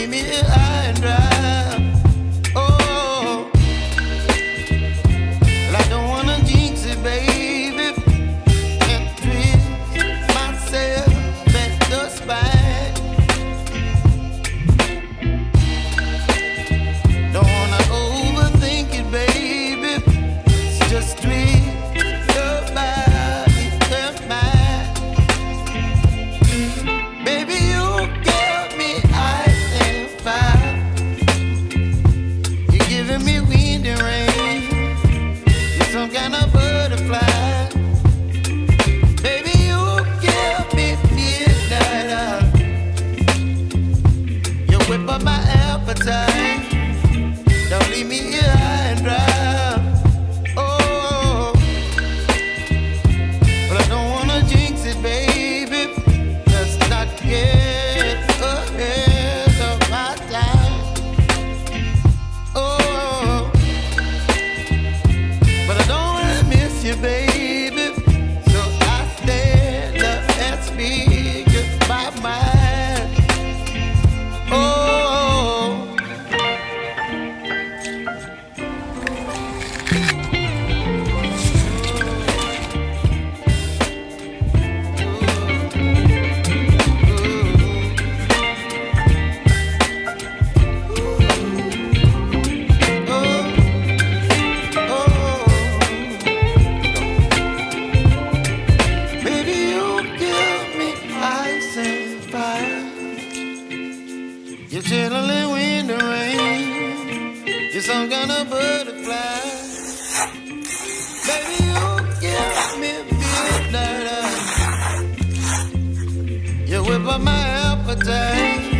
leave me high and dry. Oh, well, I don't wanna jinx it, baby, and twist myself at the spine. Don't wanna overthink it, baby. It's just twist your body and mine. Baby, you give me ice and fire. You're giving me wind and rain. You're some kind of butterfly. Baby, you give me midnight. You whip up my appetite. Don't leave me here high and dry. Oh, but I don't wanna jinx it, baby. Let's not get ahead of my time. Oh, but I don't wanna miss you, baby. So I stand up and speak my mind. Oh. Baby, you give me ice and fire. You're chilling wind and rain. You're some kind of butterfly. Baby, you give me midnight. You whip up my appetite.